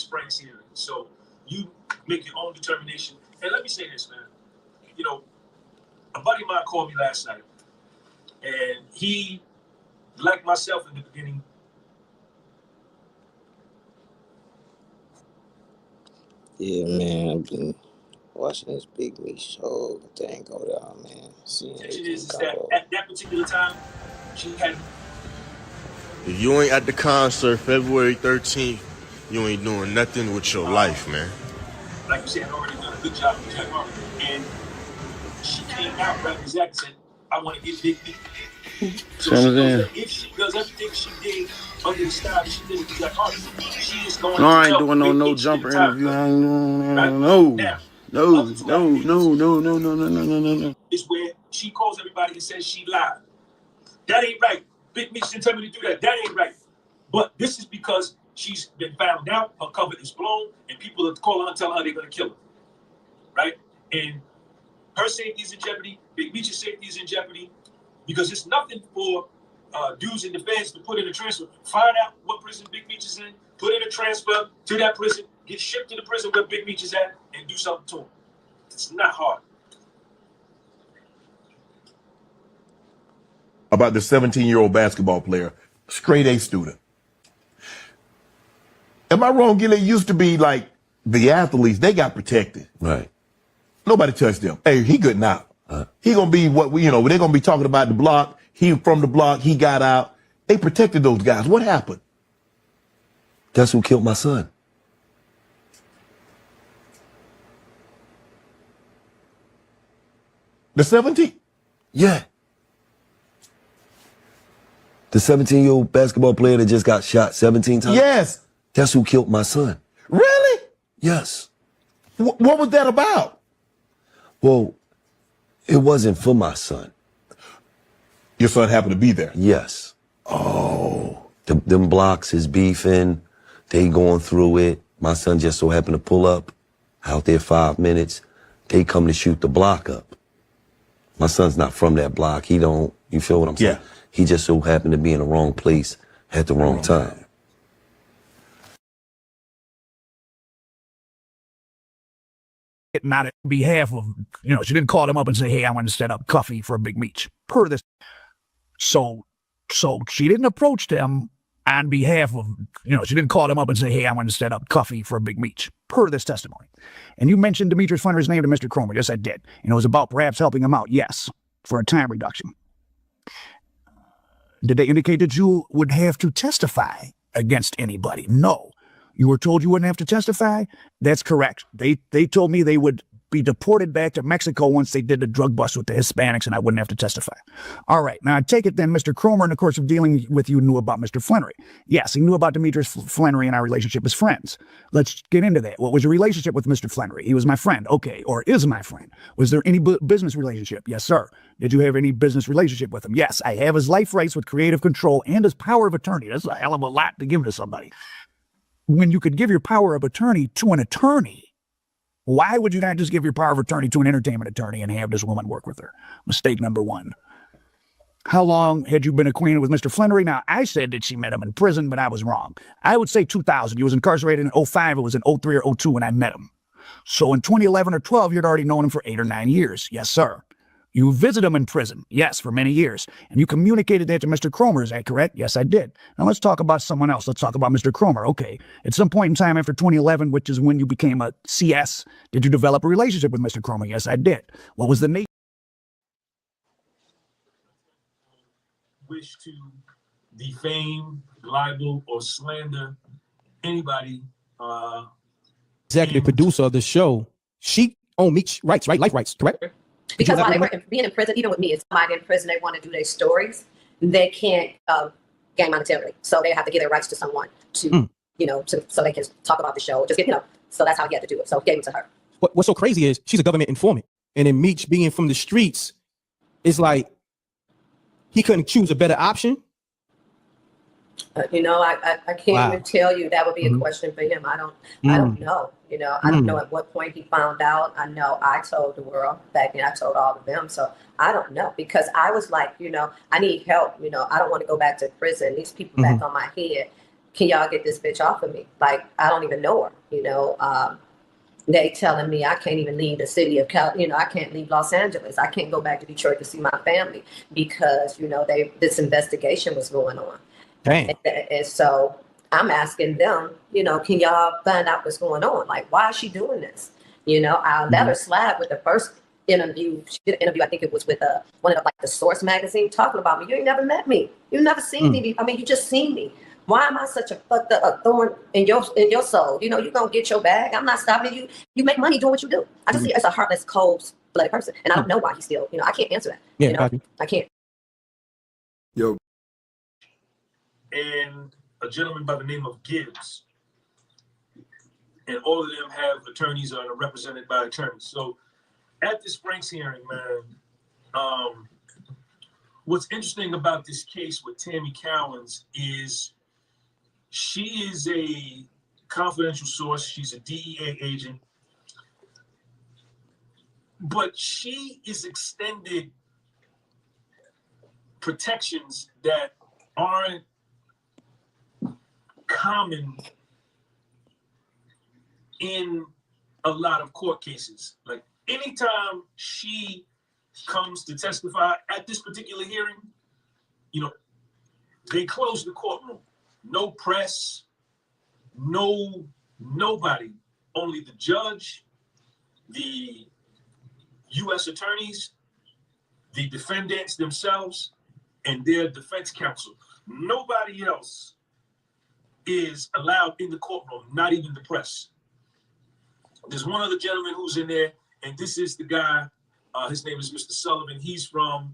Frank's hearing. So you make your own determination. And let me say this, man. You know, a buddy of mine called me last night, and he, like myself in the beginning, yeah, man, I've been watching this Big Meech show. Dang, go down, man. Seeing is that at that particular time, she had. If you ain't at the concert February 13th, you ain't doing nothing with your life, man. Like you said, I'd already done a good job with Jack Harlow. And she came out right exactly and said, I want to get Big Meech. So she knows that if she does everything she did under the style that she did with Jack Harlow, she is going to I ain't doing no jumper interview. No. Is where she calls everybody and says she lied. That ain't right. Big Meech didn't tell me to do that. That ain't right. But this is because she's been found out, her cover is blown, and people are calling her and telling her they're going to kill her. Right? And her safety is in jeopardy. Big Meech's safety is in jeopardy because it's nothing for dudes in the feds to put in a transfer. Find out what prison Big Meech is in, put in a transfer to that prison, get shipped to the prison where Big Meech is at, and do something to him. It's not hard. About the 17-year-old basketball player, straight A student. Am I wrong, Gilly? It used to be like the athletes, they got protected. Right. Nobody touched them. Hey, he good now. He gonna be what we, they're gonna be talking about the block. He from the block, he got out. They protected those guys. What happened? That's who killed my son. The 17? Yeah. The 17-year-old basketball player that just got shot 17 times? Yes. That's who killed my son. Really? Yes. What was that about? Well, it wasn't for my son. Your son happened to be there? Yes. Oh. Them blocks is beefing. They going through it. My son just so happened to pull up out there 5 minutes. They come to shoot the block up. My son's not from that block. He don't, you feel what I'm saying? Yeah. He just so happened to be in the wrong place at the wrong time. Not on behalf of, she didn't call them up and say, hey, I want to set up coffee for a Big Meech. Per this. So she didn't approach them on behalf of, she didn't call them up and say, hey, I want to set up coffee for a Big Meech. Per this testimony. And you mentioned Demetrius Flannery's name to Mr. Cromer. Yes, I did. It was about perhaps helping him out. Yes, for a time reduction. Did they indicate that you would have to testify against anybody? No. You were told you wouldn't have to testify? That's correct. They told me they would be deported back to Mexico once they did the drug bust with the Hispanics and I wouldn't have to testify. All right. Now, I take it then Mr. Cromer, in the course of dealing with you, knew about Mr. Flannery. Yes, he knew about Demetrius Flannery and our relationship as friends. Let's get into that. What was your relationship with Mr. Flannery? He was my friend. Okay. Or is my friend. Was there any business relationship? Yes, sir. Did you have any business relationship with him? Yes, I have his life rights with creative control and his power of attorney. That's a hell of a lot to give to somebody. When you could give your power of attorney to an attorney, why would you not just give your power of attorney to an entertainment attorney and have this woman work with her? Mistake number one. How long had you been acquainted with Mr. Flannery? Now, I said that she met him in prison, but I was wrong. I would say 2000. He was incarcerated in 05. It was in 03 or 02 when I met him. So in 2011 or 12, you'd already known him for 8 or 9 years. Yes, sir. You visited him in prison. Yes, for many years. And you communicated that to Mr. Cromer. Is that correct? Yes, I did. Now let's talk about someone else. Let's talk about Mr. Cromer. Okay. At some point in time after 2011, which is when you became a CS, did you develop a relationship with Mr. Cromer? Yes, I did. What was the nature? Wish to defame, libel, or slander anybody. Executive producer of the show, she owned Meech rights, right? Life rights, correct? Because while they were being in prison, even with me, if somebody in prison, they want to do their stories, they can't gain monetarily. So they have to give their rights to someone to, so they can talk about the show. Just get, so that's how he had to do it. So he gave it to her. What's so crazy is she's a government informant. And then Meech being from the streets, it's like he couldn't choose a better option. I can't even tell you. That would be a question for him. I don't know. I don't know at what point he found out. I know I told the world back then. I told all of them. So I don't know because I was like, I need help. I don't want to go back to prison. These people back on my head. can y'all get this bitch off of me? Like, I don't even know her, you know. They telling me I can't even leave the city of I can't leave Los Angeles. I can't go back to Detroit to see my family because, you know, this investigation was going on. Damn. And so I'm asking them, you know, can y'all find out what's going on? Like, why is she doing this? You know, I let her slide with the first interview. She did an interview, I think it was with one of the Source magazine, talking about me. You ain't never met me. You never seen me. I mean, you just seen me. Why am I such a fucked up a thorn in your soul? You know, you're going to get your bag. I'm not stopping you. You make money doing what you do. I just see as a heartless, cold-blooded person. And I don't know why he's still, you know, I can't answer that. Yeah, you know, I can't. Yo. And a gentleman by the name of Gibbs. And all of them have attorneys or are represented by attorneys. So at this Franks hearing, man, what's interesting about this case with Tammy Cowens is she is a confidential source. She's a DEA agent. But she is extended protections that aren't common in a lot of court cases. Like, anytime she comes to testify at this particular hearing, you know, they close the courtroom. No press, nobody. Only the judge, the U.S. attorneys, the defendants themselves, and their defense counsel. Nobody else is allowed in the courtroom, not even the press. There's one other gentleman who's in there, and this is the guy. His name is Mr. Sullivan. He's from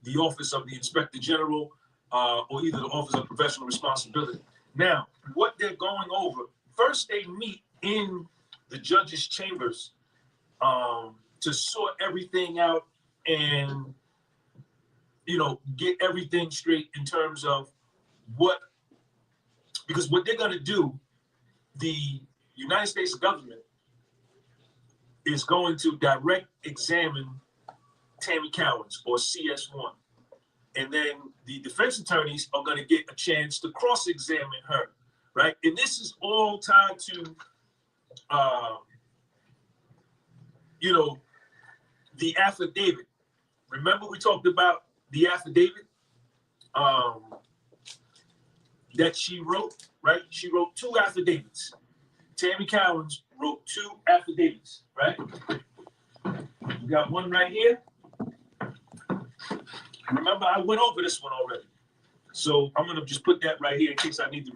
the Office of the Inspector General, or either the Office of Professional Responsibility. Now, what they're going over, first they meet in the judge's chambers to sort everything out and, you know, get everything straight in terms of because what they're going to do, the United States government is going to direct examine Tammy Cowens, or CS1. And then the defense attorneys are going to get a chance to cross-examine her, right? And this is all tied to, you know, the affidavit. Remember we talked about the affidavit that she wrote, right? She wrote 2 affidavits. Tammy Cowens wrote 2 affidavits, right? You got one right here. Remember, I went over this one already. So I'm going to just put that right here in case I need to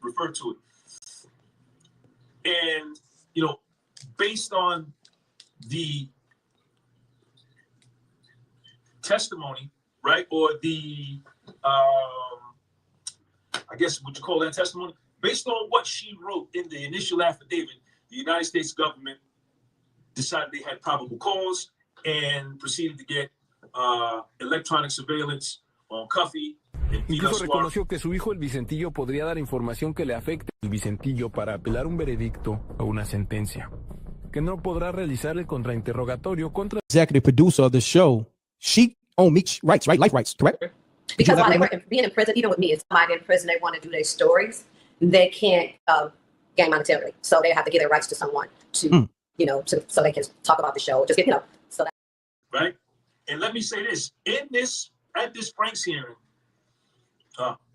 refer to it. And, you know, based on the testimony, right, or the, I guess, would you call that testimony? Based on what she wrote in the initial affidavit, the United States government decided they had probable cause and proceeded to get electronic surveillance on Cuffy. Incluso reconoció que su hijo el Vicentillo podría dar información que le afecte al Vicentillo para apelar un veredicto o una sentencia, que no podrá realizar el contrainterrogatorio contra Executive producer of the show. She owned meech rights, right? Life rights, correct? Because while they were being in prison, even with me, it's somebody in prison, they want to do their stories. They can't gain monetarily. So they have to give their rights to someone to, you know, so they can talk about the show. Just get, you know, so that. Right. And let me say this, at this Franks hearing,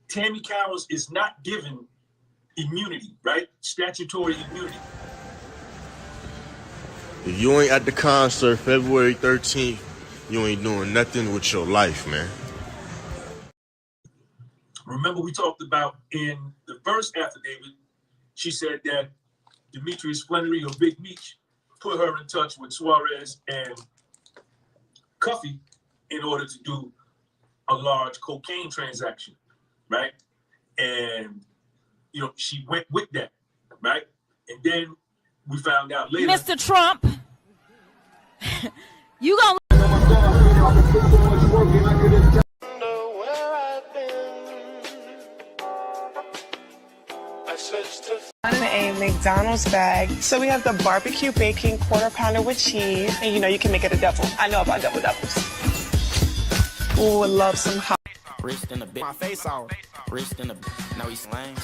Tammy Cowens is not given immunity, right? Statutory immunity. If you ain't at the concert February 13th, you ain't doing nothing with your life, man. Remember we talked about in the first affidavit, she said that Demetrius Flannery, or Big Meech, put her in touch with Suarez and Cuffy in order to do a large cocaine transaction, right? And, you know, she went with that, right? And then we found out later. Mr. Trump, you gonna. A McDonald's bag. So we have the barbecue bacon quarter pounder with cheese. And you know you can make it a double. I know about double doubles. Ooh, I love some hot. Wrist in the bit. My face on. Wrist in the. No, he's lame.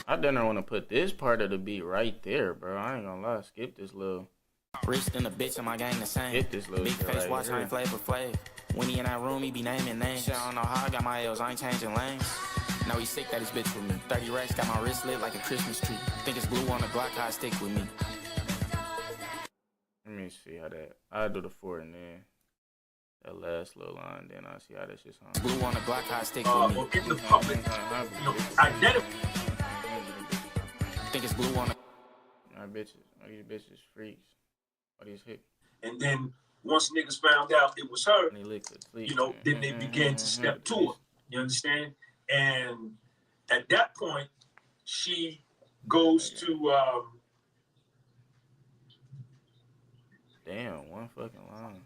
I didn't want to put this part of the beat right there, bro. I ain't gonna lie. Skip this little. Wrist and a bitch in my gang the same. Skip this little Big shit face right watch here. Flavor Flav. When he in that room, he be naming names. Shit, I don't know how I got my L's, I ain't changing lanes. Now he sick that his bitch with me. 30 racks, got my wrist lit like a Christmas tree. Think it's glue on the Glock, how it stick with me. Let me see how that. I'll do the 4 and then that last little line. Then I'll see how that shit's on. Glue on the Glock, how it stick with me. In the public, identify. Think it's glue on the. All these bitches freaks. All these hit. And then once niggas found out it was her, you know, then they began to step to her. You understand? And at that point, she goes to damn, one fucking line.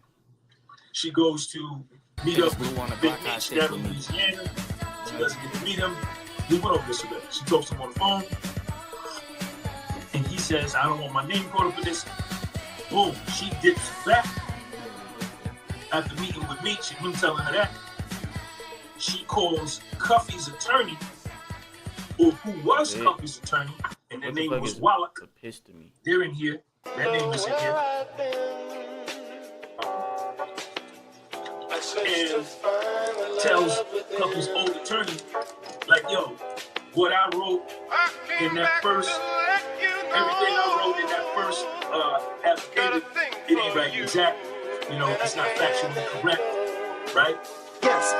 She goes to meet up with Big Meech down in Louisiana. She doesn't get to meet him. We went over this already. She talks to him on the phone. And he says, I don't want my name called up for this. Boom, she dips back. After meeting with Meech and him telling her that, she calls Cuffy's attorney, or who was Cuffy's attorney, and their name was Wallach. They're in here. That name is in here. And tells Cuffy's old attorney, like, yo, what I wrote in that first, everything I wrote in that first application, it ain't right, exact. You know, it's not factually correct, right? Yes.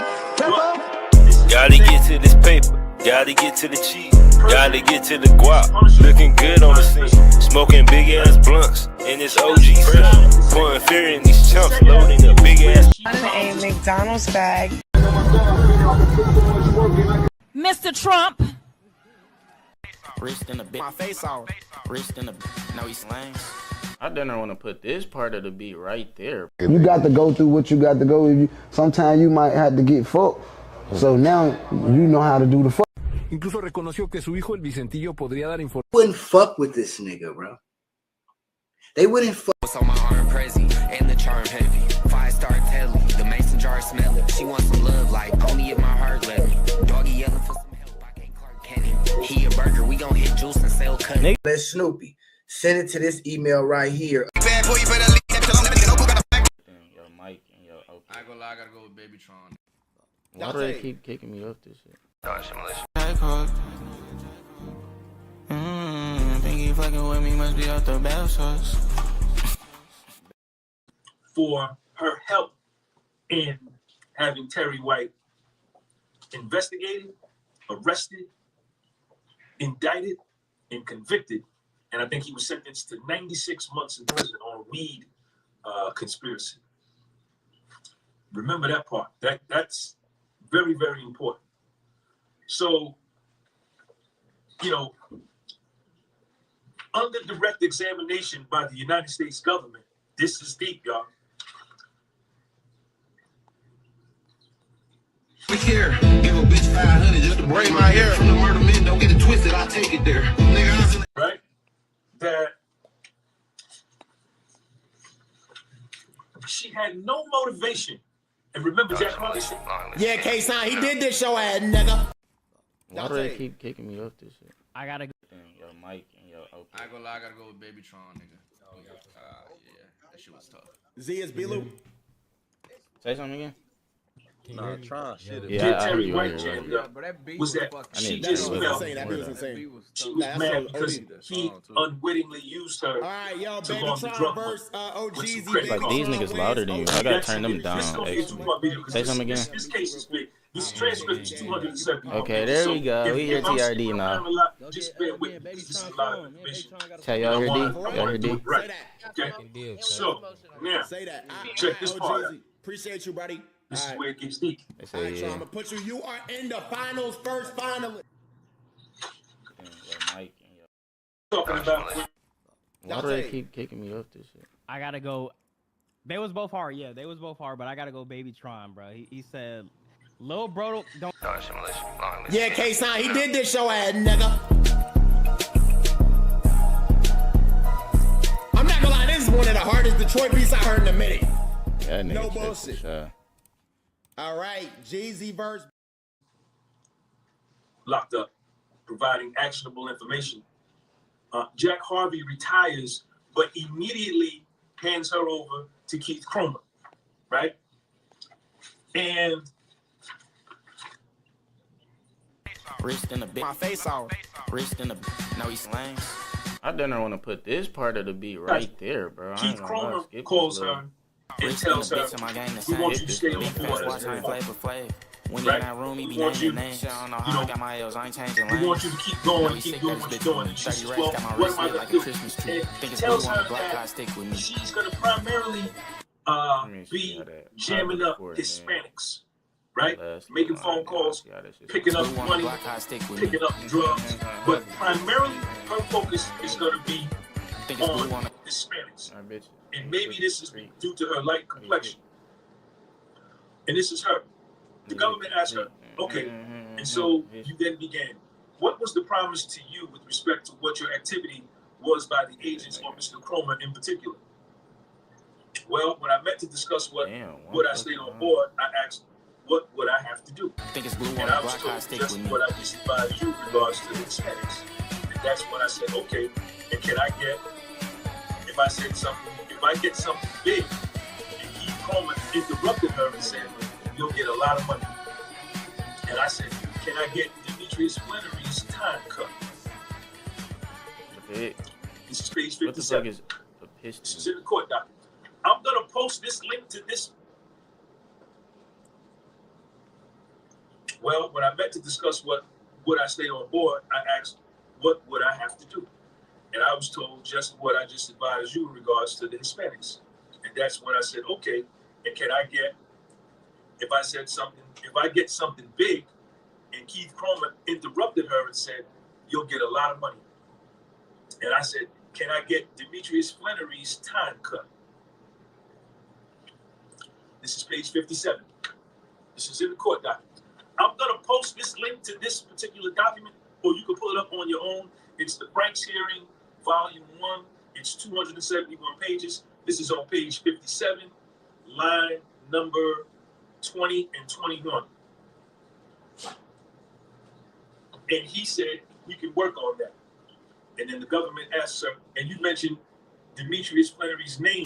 Gotta get to this paper, gotta get to the cheese, gotta get to the guap. Looking good on the scene, smoking big ass blunts in this OG fresh. Pouring fear in these chumps, loading a big ass. A McDonald's bag. Mr. Trump. Wrist in a bit. My face on. Wrist in a. No, he's lame. I didn't want to put this part of the beat right there. You got to go through what you got to go. Sometimes you might have to get fucked. So now you know how to do the fuck. Incluso reconoció que su hijo el Vicentillo podría dar información. Wouldn't fuck with this nigga, bro. They wouldn't fuck. What's on my arm, Prezi, and the charm heavy. 5-star telly, the mason jar smell it. She wants some love, like only if my heart let me. Doggy yelling for some help, I can't Clark Kenny. He a burger, we gon' hit juice and sell cut. Let's Snoopy. Send it to this email right here. Bad boy, you better leave that alone. Yo, Mike and yo, okay. I ain't gonna lie, I gotta go with Baby Tron. Why do they keep kicking me off this shit? Think you fucking with me, must be out the bath sauce. For her help in having Terry White investigated, arrested, indicted, and convicted. And I think he was sentenced to 96 months in prison on a weed conspiracy. Remember that part. That's very, very important. So, you know, under direct examination by the United States government, this is deep, y'all. Here, give a bitch 500 just to braid my hair from the murder men. Don't get it twisted, I'll take it there. Nigga, right? That she had no motivation. And remember, Jack Harley said, yeah, K-Sign, he did this show ad, nigga. Why do they keep kicking me off this shit? I gotta go. Yo, Mike and yo, okay. I ain't gonna lie, I gotta go with Baby Tron, nigga. Yeah, that shit was tough. Z is Bilou. Say something again. Nah, Tron shit. Yeah, Terry White jammed up was that she just felt she was mad because he unwittingly used her to launch the drug money. Like these niggas louder than you. I gotta turn them down. Say something again. This case is big. This transcript is 270. Okay, there we go. We hear TRD now. Just bear with me. This is a lot of information. Tell y'all hear D? Y'all hear D? Right. Okay. So now, check this part out. Appreciate you, buddy. This is where it gets deep. All right, so I'm gonna put you. You are in the finals, first finalist. Talking about. Why do they keep kicking me off this shit? I gotta go. They was both hard, yeah. They was both hard, but I gotta go Baby Tron, bro. He said, "Lil bro, don't." Yeah, K-Sign, he did this show ad, nigga. I'm not gonna lie, this is one of the hardest Detroit beats I heard in a minute. Yeah, no bullshit. All right, Jeezy verse. Locked up. providing actionable information. Jack Harvey retires, but immediately hands her over to Keith Cromer, right? And Wrist in the bit. My face out. Wrist in the. No, he's lame. I didn't want to put this part of the beat right there, bro. Keith Cromer calls her and tells her, "We want you to stay on board as an informant." When you're in that room, he be naming your name. I don't know how I got my L's. I ain't changing lanes. We want you to keep going, keep doing what you're doing. And she says, "Well, what am I going to do?" And he tells her that she's going to primarily be jamming up Hispanics, right? Making phone calls, picking up money, picking up drugs. But primarily, her focus is going to be on Hispanics. And maybe this is due to her light complexion. And this is her. The government asked her, okay, and so you then began. What was the promise to you with respect to what your activity was by the agents or Mr. Cromer in particular? Well, when I met to discuss what I stayed on board, I asked, what would I have to do? And I was told just what I just advised you in regards to the Hispanics. And that's when I said, okay, and can I get, if I said something, if I get something big, and Keith Cromer interrupted her and said, you'll get a lot of money. And I said, can I get Demetrius Flannery's time cut? This is page 57. What the fuck is a piston? This is in the court document. I'm going to post this link to this. Well, when I met to discuss what would I stay on board, I asked, what would I have to do? And I was told just what I just advised you in regards to the Hispanics. And that's when I said, okay, and can I get, if I get something big, and Keith Cromer interrupted her and said, you'll get a lot of money. And I said, can I get Demetrius Flannery's time cut? This is page 57. This is in the court document. I'm going to post this link to this particular document, or you can pull it up on your own. It's the Franks hearing, volume 1. It's 271 pages. This is on page 57, line number 20 and 21. And he said, we can work on that. And then the government asked her, and you mentioned Demetrius Flannery's name.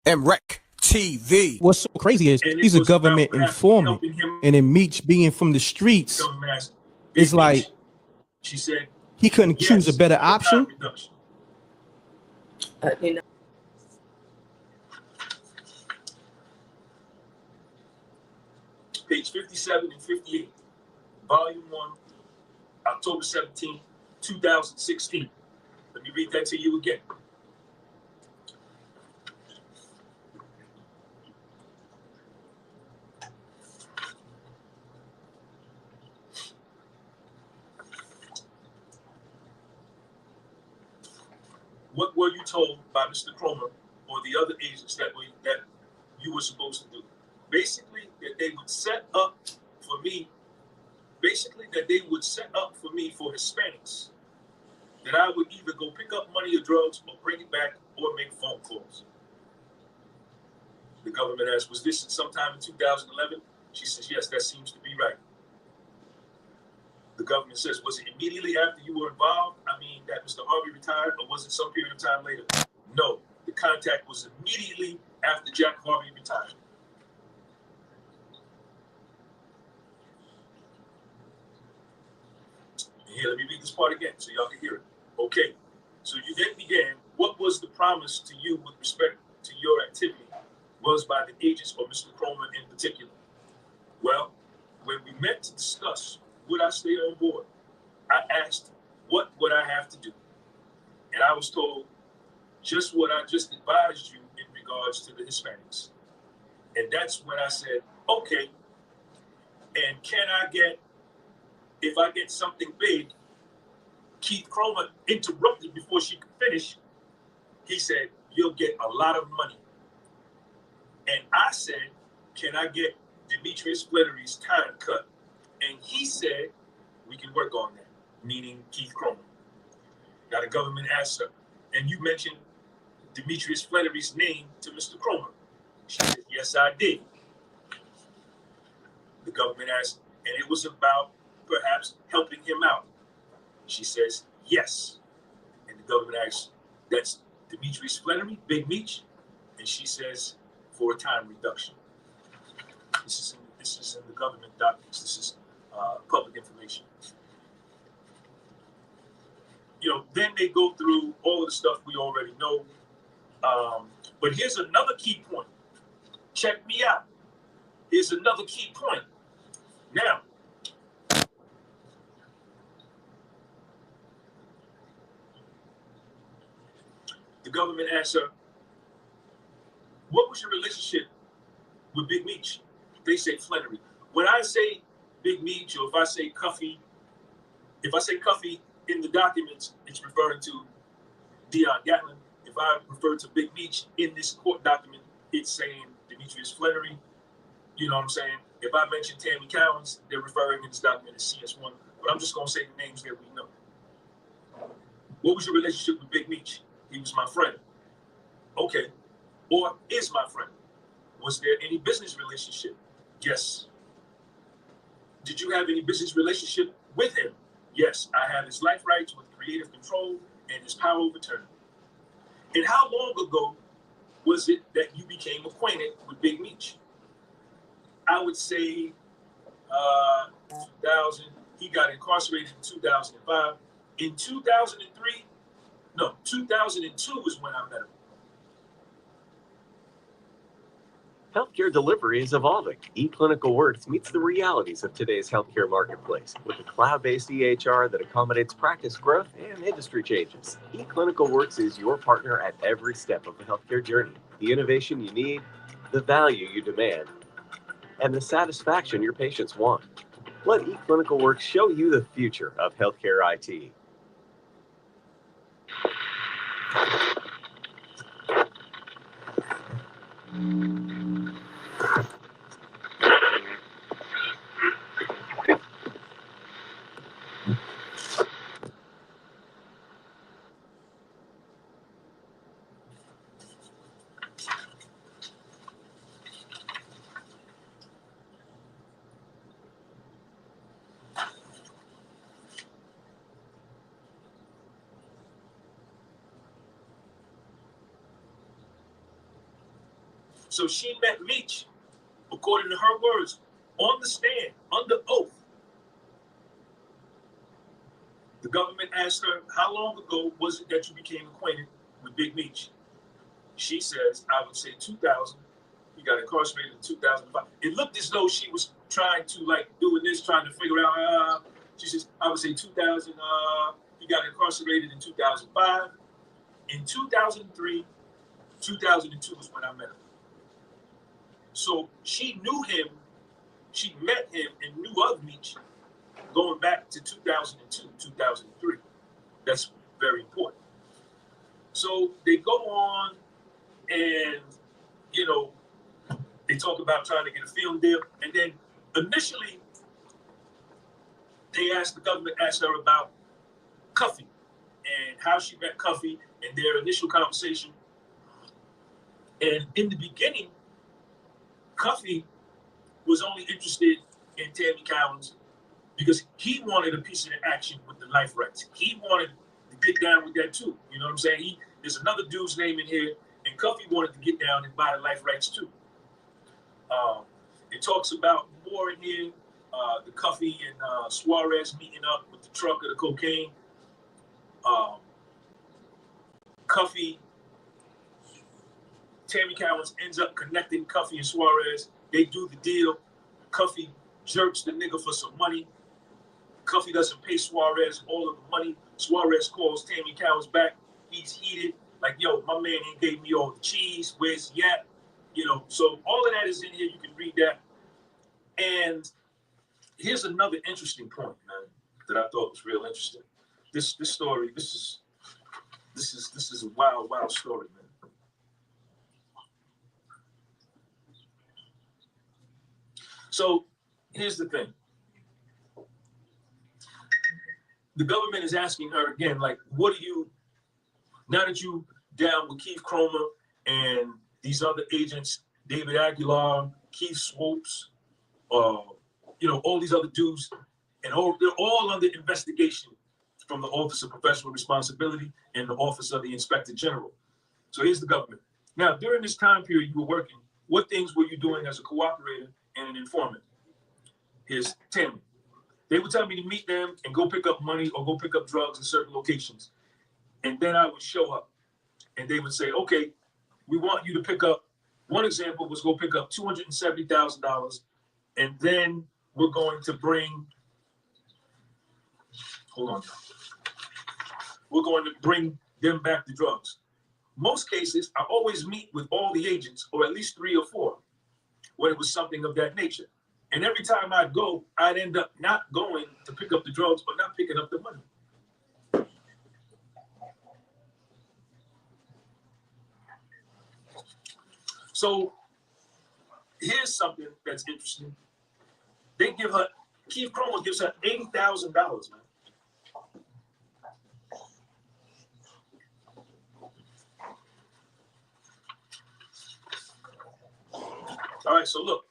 MREC TV. What's so crazy is he's a government informant, and then Meech being from the streets, it's like she said he couldn't choose a better option. You know. Page 57 and 58, volume 1, October 17, 2016. Let me read that to you again. What were you told by Mr. Cromer or the other agents that you were supposed to do? Basically, that they would set up for me, for Hispanics, that I would either go pick up money or drugs or bring it back or make phone calls. The government asked, was this sometime in 2011? She says, yes, that seems to be right. The government says, was it immediately after you were involved? I mean, that Mr. Harvey retired, or was it some period of time later? No, the contact was immediately after Jack Harvey retired. Here, let me read this part again so y'all can hear it. Okay, so you then began, what was the promise to you with respect to your activity was by the agents or Mr. Cromer in particular? Well, when we met to discuss would I stay on board, I asked, what would I have to do? And I was told just what I just advised you in regards to the Hispanics. And that's when I said, okay, and can I get, if I get something big, Keith Cromer interrupted before she could finish. He said, you'll get a lot of money. And I said, can I get Demetrius Flannery's time cut? And he said, we can work on that, meaning Keith Cromer. Now the government asked her, and you mentioned Demetrius Flannery's name to Mr. Cromer. She said, yes, I did. The government asked, and it was about perhaps helping him out? She says, yes. And the government asks, that's Demetrius Flannery, Big Meech? And she says, for a time reduction. This is in the government documents. This is public information. You know, then they go through all of the stuff we already know. But here's another key point. Check me out. Here's another key point. Now, the government asks her, what was your relationship with Big Meech? They say Flannery. When I say Big Meech, or if I say Cuffy in the documents, it's referring to Dion Gatlin. If I refer to Big Meech in this court document, it's saying Demetrius Flannery. You know what I'm saying? If I mention Tammy Cowens, they're referring in this document as CS1. But I'm just going to say the names that we know. What was your relationship with Big Meech? He was my friend. Okay. Or is my friend. Was there any business relationship? Yes. Did you have any business relationship with him? Yes. I have his life rights with creative control and his power of attorney. And how long ago was it that you became acquainted with Big Meech? I would say 2000. He got incarcerated in 2005. In 2003, no, 2002 is when I met him. Healthcare delivery is evolving. eClinicalWorks meets the realities of today's healthcare marketplace with a cloud-based EHR that accommodates practice growth and industry changes. eClinicalWorks is your partner at every step of the healthcare journey. The innovation you need, the value you demand, and the satisfaction your patients want. Let eClinicalWorks show you the future of healthcare IT. So she met Meech, according to her words, on the stand, under oath. The government asked her, how long ago was it that you became acquainted with Big Meech? She says, I would say 2000. He got incarcerated in 2005. It looked as though she was trying to, like, doing this, trying to figure out, she says, I would say 2000. He got incarcerated in 2005. In 2003, 2002 was when I met him. So she knew him, she met him and knew of Meech going back to 2002, 2003. That's very important. So they go on and, you know, they talk about trying to get a film deal. And then initially, the government asked her about Cuffy and how she met Cuffy and their initial conversation. And in the beginning, Cuffy was only interested in Tammy Cowens because he wanted a piece of the action with the life rights. He wanted to get down with that too. You know what I'm saying? There's another dude's name in here, and Cuffy wanted to get down and buy the life rights too. It talks about more in here, the Cuffy and Suarez meeting up with the truck of the cocaine. Cuffy, Tammy Cowens ends up connecting Cuffy and Suarez. They do the deal. Cuffy jerks the nigga for some money. Cuffy doesn't pay Suarez all of the money. Suarez calls Tammy Cowens back. He's heated. Like, yo, my man ain't gave me all the cheese. Where's he at? You know, so all of that is in here. You can read that. And here's another interesting point, man, that I thought was real interesting. This story, this is a wild, wild story, man. So here's the thing. The government is asking her again, like, what do you, now that you down with Keith Cromer and these other agents, David Aguilar, Keith Swopes, you know, all these other dudes, And they're all under investigation from the Office of Professional Responsibility and the Office of the Inspector General. So here's the government. Now, during this time period you were working, what things were you doing as a cooperator and an informant? Here's Tammy. They would tell me to meet them and go pick up money or go pick up drugs in certain locations. And then I would show up and they would say, okay, we want you to pick up, one example was go pick up $270,000 and then we're going to bring, hold on, we're going to bring them back the drugs. Most cases, I always meet with all the agents, or at least 3 or 4, when it was something of that nature. And every time I'd go, I'd end up not going to pick up the drugs or not picking up the money. So here's something that's interesting. They give her, Keith Cromer gives her $80,000, man. All right, so look.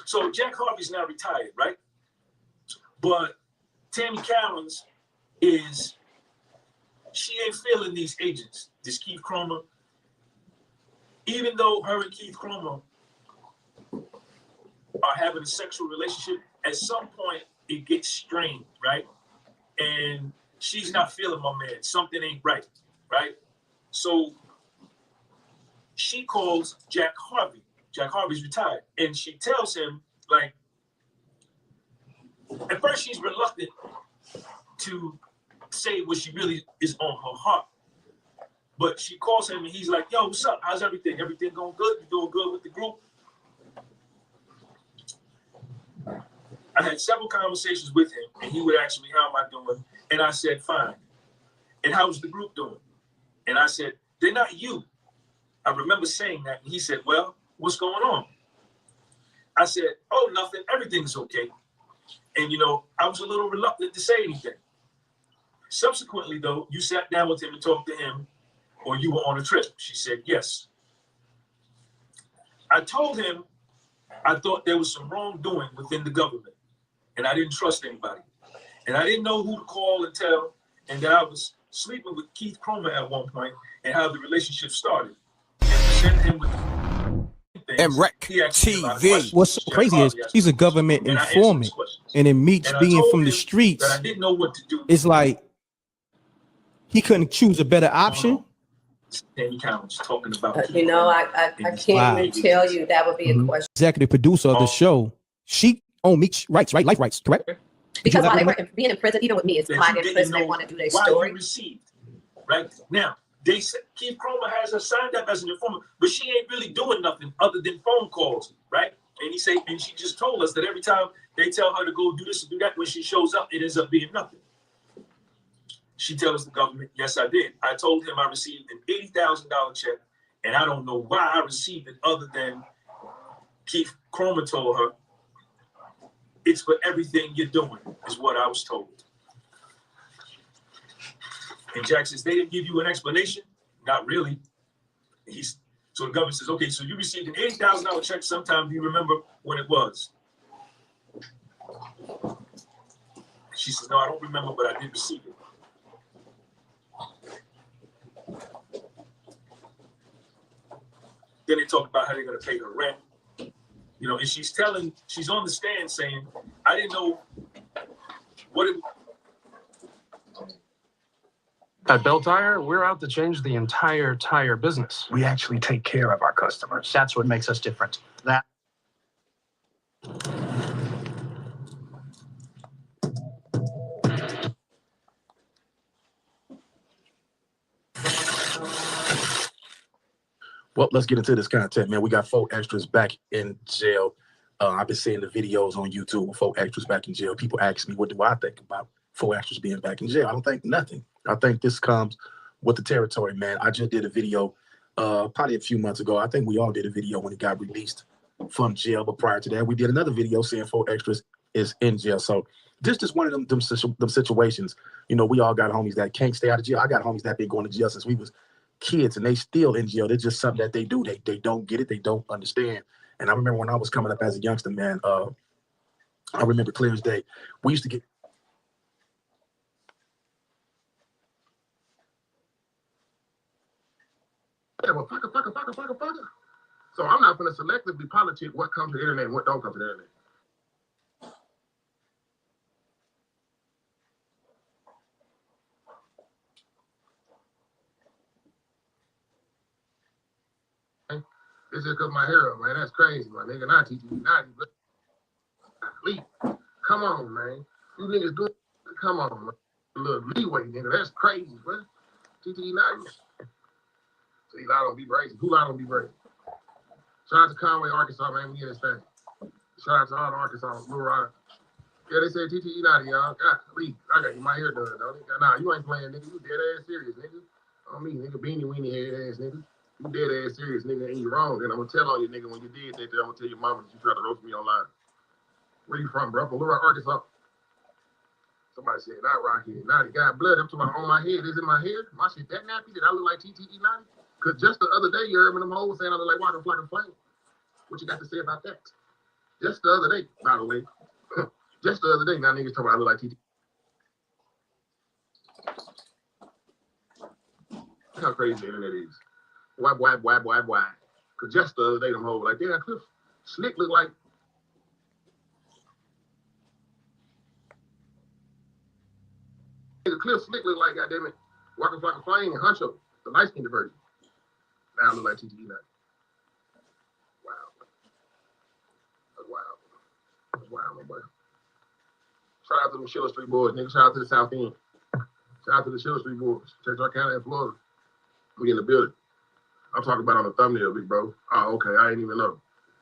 So Jack Harvey's now retired, right? But Tammy Cowens is, she ain't feeling these agents, this Keith Cromer. Even though her and Keith Cromer are having a sexual relationship, at some point it gets strained, right? And she's not feeling my man. Something ain't right, right? So she calls Jack Harvey. Jack Harvey's retired. And she tells him, like, at first she's reluctant to say what she really is on her heart. But she calls him and he's like, yo, what's up? How's everything? Everything going good? You doing good with the group? I had several conversations with him and he would ask me, how am I doing? And I said, fine. And how's the group doing? And I said, they're not you. I remember saying that. And he said, well, what's going on? I said, oh, nothing. Everything's okay. And, you know, I was a little reluctant to say anything. Subsequently, though, you sat down with him and talked to him, or you were on a trip. She said, yes. I told him I thought there was some wrongdoing within the government, and I didn't trust anybody. And I didn't know who to call and tell, and that I was sleeping with Keith Cromer at one point and how the relationship started. And sent him with MREC TV. What's so crazy is he's a government informant, and then Meech being from the streets, I didn't know what to do. it's like he couldn't choose a better option. Danny Collins talking about You know, I can't even tell you. That would be a question. Executive producer of the show, she owned Meech rights, right? Life rights, correct? Because while they were being in prison, even with me, it's that why you they're in didn't prison. They know want to do their why story. you received. Right now, they said Keith Cromer has her signed up as an informant, but she ain't really doing nothing other than phone calls, right? And he said, and she just told us that every time they tell her to go do this and do that, when she shows up, it ends up being nothing. She tells the government, yes, I did. I told him I received an $80,000 check, and I don't know why I received it other than Keith Cromer told her, it's for everything you're doing, is what I was told. And Jack says, they didn't give you an explanation? Not really. So the government says, okay, so you received an $80,000 check sometime. Do you remember when it was? She says, no, I don't remember, but I did receive it. Then they talk about how they're going to pay her rent. You know, and she's on the stand saying, I didn't know what it. At Bell Tire, we're out to change the entire tire business. We actually take care of our customers. That's what makes us different. That. Well, let's get into this content, man. We got 4 extras back in jail. I've been seeing the videos on YouTube with 4 extras back in jail. People ask me, what do I think about 4 extras being back in jail? I don't think nothing. I think this comes with the territory, man. I just did a video probably a few months ago. I think we all did a video when he got released from jail. But prior to that, we did another video saying 4 extras is in jail. So this is one of them situations. You know, we all got homies that can't stay out of jail. I got homies that been going to jail since we was kids, and they still in jail. It's just something that they do. They don't get it. They don't understand. And I remember when I was coming up as a youngster, man, I remember clear as day. We used to get. Yeah, well, fucker. So I'm not going to selectively politic what comes to the internet and what don't come to the internet. It's just because my hair up, man. That's crazy, my nigga. Not TTE, not leave. Come on, man. You niggas do. Come on, man. A little leeway, nigga. That's crazy, bro. TTE, not. See, I don't be brazen. Who I don't be brazen? Shout out to Conway, Arkansas, man. We in this thing. Shout out to all the Arkansas, Blue Rock. Yeah, they said TTE naughty, y'all. God, leave. I got my hair done, though. Nah, you ain't playing, nigga. You dead ass serious, nigga. On me, nigga. Beanie weenie head ass, nigga. You dead ass serious, nigga, and you wrong. And I'm gonna tell on you, nigga, when you did that, I'm gonna tell your mama that you tried to roast me online. Where you from, bro? From Little Rock, Arkansas. Somebody said, not Rocky, naughty. God blood up to my on my head. Is it my hair? My shit that nappy? Did I look like TTE naughty? Because just the other day, you heard me them hoes saying I look like Walker Flock and Flame. What you got to say about that? Just the other day, by the way. Just the other day, now niggas talking about I look like TTE. Look how crazy the internet is. Why? Because just the other day, them hoes like, damn, Cliff Slick look like. Cliff Slick look like, goddamn it, Walking Flock and Flame and Huncho, the light skinned version. Now I look like TTE now. Wow. That's wild. That's wild, my boy. Shout out to the Schiller Street boys, nigga. Shout out to the South End. Shout out to the Schiller Street boys. Texarkana and Florida. We in the building. I'm talking about on the thumbnail, big bro. Oh, okay. I ain't even know.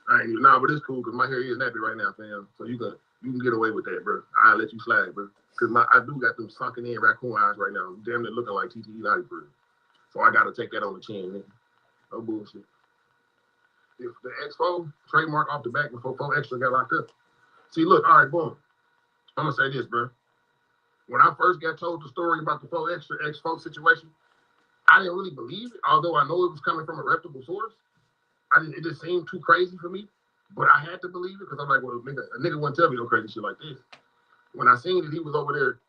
Nah, but it's cool because my hair is nappy right now, fam. So you can get away with that, bro. I'll let you slide, bro. Because I do got them sunken in raccoon eyes right now. Damn near looking like TTE naughty, bro. So I got to take that on the chin, nigga. No bullshit. If the X4 trademark off the back before 4 Extra got locked up. See, look, all right, boom. I'm going to say this, bro. When I first got told the story about the 4 Extra X4 situation, I didn't really believe it, although I know it was coming from a reputable source. It just seemed too crazy for me, but I had to believe it because I'm like, well, a nigga wouldn't tell me no crazy shit like this. When I seen that he was over there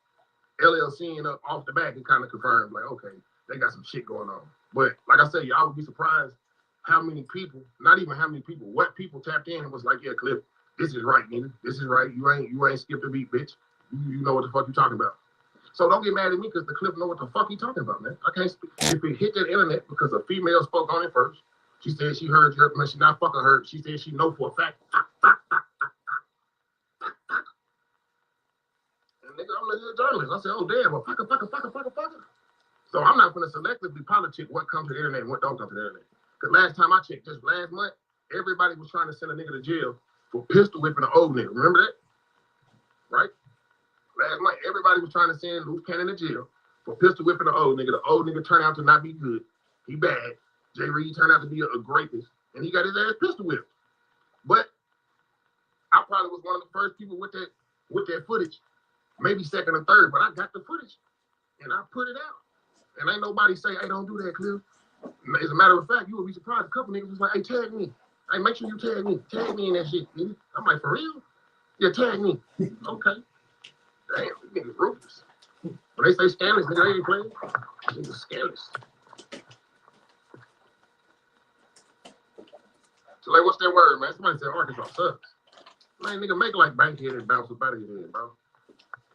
LLCing up off the back, it kind of confirmed, like, okay, they got some shit going on. But like I said, y'all would be surprised how many people, not even how many people, what people tapped in and was like, yeah, Cliff, this is right, nigga. This is right. You ain't skipped a beat, bitch. You know what the fuck you talking about. So don't get mad at me because the Cliff know what the fuck he talking about, man. I can't speak. If it hit that internet because a female spoke on it first, she said she heard her, but she not fucking heard. She said she know for a fact. And nigga, I'm a journalist. I said, oh damn, well, fucker. So I'm not gonna selectively politic what comes to the internet and what don't come to the internet. Because last time I checked, just last month, everybody was trying to send a nigga to jail for pistol whipping an old nigga. Remember that? Right? Last month, everybody was trying to send Loose Cannon to jail for pistol whipping an old nigga. The old nigga turned out to not be good. He bad. Jay Reed turned out to be a rapist, and he got his ass pistol whipped. But I probably was one of the first people with that footage, maybe second or third, but I got the footage, and I put it out. And ain't nobody say, hey, don't do that, Cliff. As a matter of fact, you would be surprised. A couple niggas was like, hey, tag me. Hey, make sure you tag me. Tag me in that shit, nigga. I'm like, for real? Yeah, tag me. Okay. Damn, these niggas ruthless. When they say scandalous, nigga, they ain't playing. Niggas scandalous. So, like, what's that word, man? Somebody said Arkansas sucks. Man, nigga, make like Bankhead and bounce up out of your head, bro.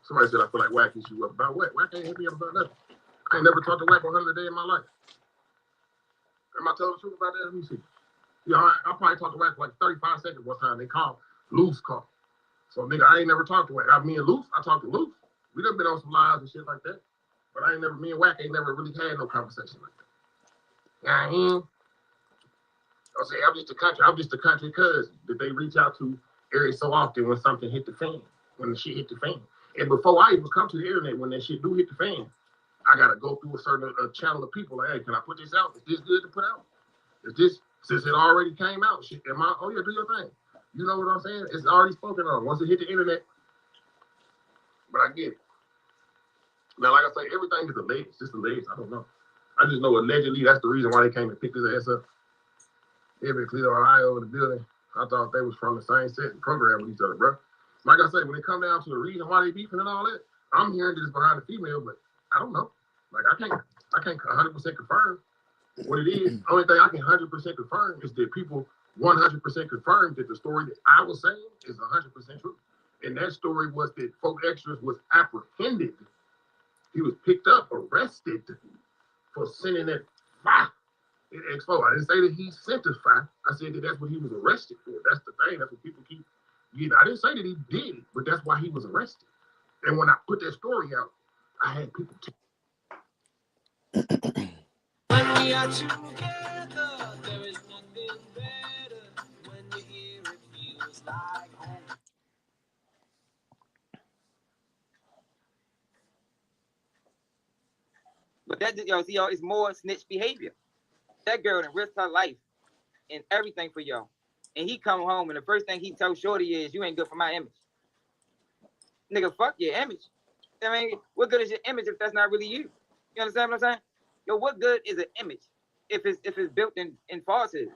Somebody said I feel like Wack hit you up. About what? Wack ain't hit me up about nothing. I ain't never talked to Wack 100 a day in my life. Am I telling the truth about that? Let me see. Yeah, I probably talked to Wack for like 35 seconds one time. They called. Loose call. So, nigga, I ain't never talked to Wack. Me and Loose, I talked to Loose. We done been on some lives and shit like that. But me and Wack ain't never really had no conversation like that. Yeah, I say, I'm just a country cousin that they reach out to every so often when something hit the fan, when the shit hit the fan. And before I even come to the internet, when that shit do hit the fan, I got to go through a certain channel of people like, hey, can I put this out? Is this good to put out? Is this, since it already came out, shit, do your thing. You know what I'm saying? It's already spoken on. Once it hit the internet, but I get it. Now, like I say, everything is alleged. It's just alleged. I don't know. I just know allegedly that's the reason why they came and picked his ass up. Every Cleveland, Ohio in the building. I thought they was from the same set and program with each other, bro. Like I said, when it come down to the reason why they beefing and all that, I'm hearing that it's behind the female, but I don't know. Like I can't 100% confirm what it is. Only thing I can 100% confirm is that people 100% confirm that the story that I was saying is 100% true. And that story was that Folk Extras was apprehended. He was picked up, arrested for sending that fire in Expo. I didn't say that he sent the fire. I said that that's what he was arrested for. That's the thing. That's what people keep. I didn't say that he did it, but that's why he was arrested. And when I put that story out, I had people. When we are together, there is nothing better. When you hear it, feels like home. But that, see, it's more snitch behavior. That girl done risked her life and everything for y'all. And he come home and the first thing he tells Shorty is, you ain't good for my image. Nigga, fuck your image. I mean, what good is your image if that's not really you? You understand what I'm saying? Yo, what good is an image if it's built in falsehoods?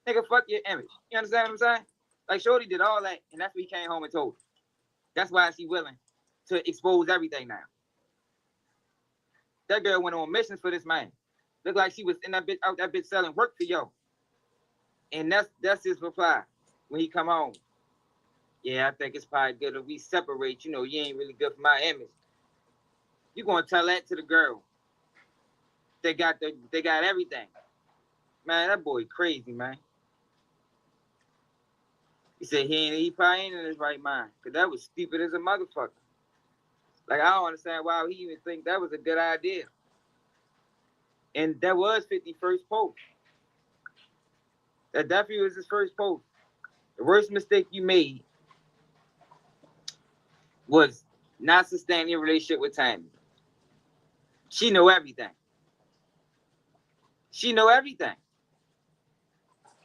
Nigga, fuck your image. You understand what I'm saying? Like Shorty did all that, and that's what he came home and told her. That's why she willing to expose everything now. That girl went on missions for this man. Looked like she was in that bitch out that bitch selling work for yo. And that's his reply when he come home. Yeah, I think it's probably good if we separate. You know, you ain't really good for my image. You gonna tell that to the girl? They got everything. Man, that boy crazy, man. He said he probably ain't in his right mind. Cause that was stupid as a motherfucker. Like, I don't understand why he even think that was a good idea. And that was 50's first post. That definitely was his first post. The worst mistake you made was not sustaining your relationship with Tammy. She know everything. She know everything.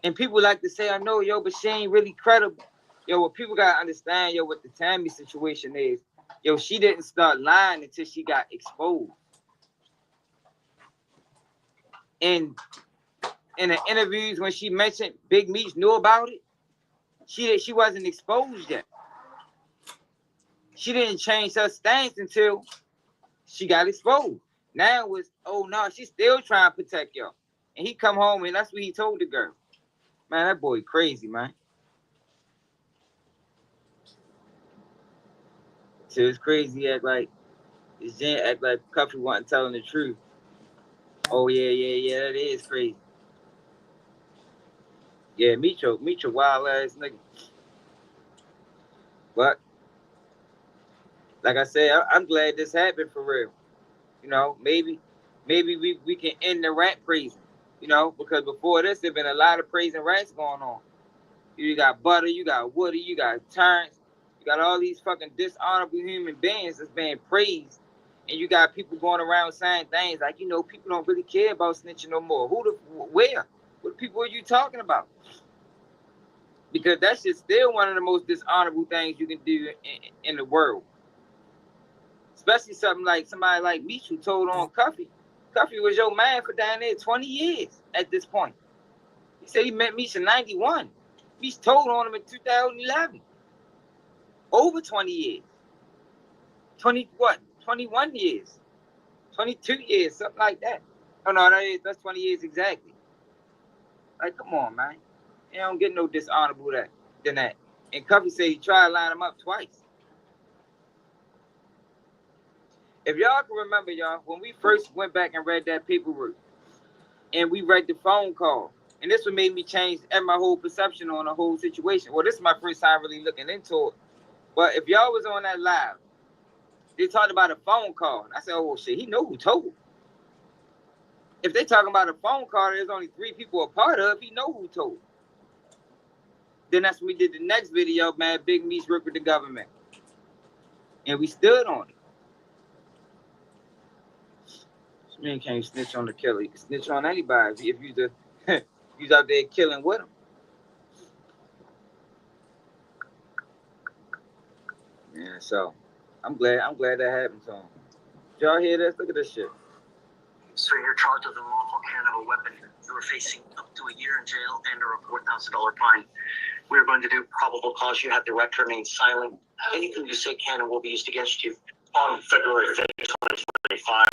And people like to say, I know, yo, but she ain't really credible. Yo, what people gotta understand, yo, what the Tammy situation is, yo, she didn't start lying until she got exposed. And in the interviews when she mentioned Big Meech knew about it, she wasn't exposed yet. She didn't change her stance until she got exposed. Now it was, oh no, she's still trying to protect y'all. And he come home and that's what he told the girl. Man, that boy crazy, man. So it's crazy, act like Cuffy wasn't telling the truth. Oh yeah, that is crazy. Yeah, Meech a wild ass nigga. But like I said, I'm glad this happened for real. You know, maybe we can end the rat praising. You know, because before this, there's been a lot of praising rats going on. You got Butter, you got Woody, you got Terrence, you got all these fucking dishonorable human beings that's being praised. And you got people going around saying things like, you know, people don't really care about snitching no more. Where? What people are you talking about? Because that shit's still one of the most dishonorable things you can do in the world. Especially somebody like Meech who told on Cuffy. Cuffy was your man for down there 20 years at this point. He said he met Meech in 91. Meech told on him in 2011. Over 20 years. 21 years. 22 years, something like that. Oh no, that's 20 years exactly. Like, come on, man. You don't get no dishonorable than that. And Cuffy said he tried to line him up twice. If y'all can remember, y'all, when we first went back and read that paperwork, and we read the phone call, and this what made me change my whole perception on the whole situation. Well, this is my first time really looking into it. But if y'all was on that live, they talked about a phone call. And I said, oh, shit, he know who told. If they talking about a phone call there's only 3 people a part of, he know who told. Then that's when we did the next video, man, Big Meech worked with the government. And we stood on it. This man can't snitch on the killer. He can snitch on anybody if you's out there killing with him. Yeah, so I'm glad that happened to him. Did y'all hear this? Look at this shit. So you're charged with unlawful carrying of a weapon. You were facing up to to a year in jail and/or a $4,000 fine. We're going to do probable cause. You have the right to remain silent. Anything you say can and will be used against you. On February 5th, 2025,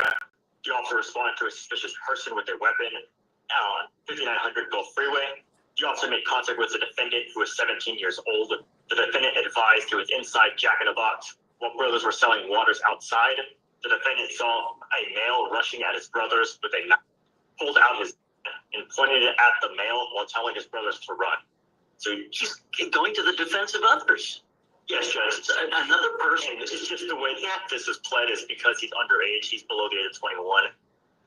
the officer responded to a suspicious person with a weapon on 5900 Gulf Freeway. The officer made contact with the defendant, who was 17 years old. The defendant advised he was inside Jack in the Box while brothers were selling waters outside. The defendant saw a male rushing at his brothers with a knife, pulled out his gun and pointed it at the male while telling his brothers to run. So he's going to the defense of others. Yes, Judge. Another person, it's just the way this is pled is because he's underage. He's below the age of 21.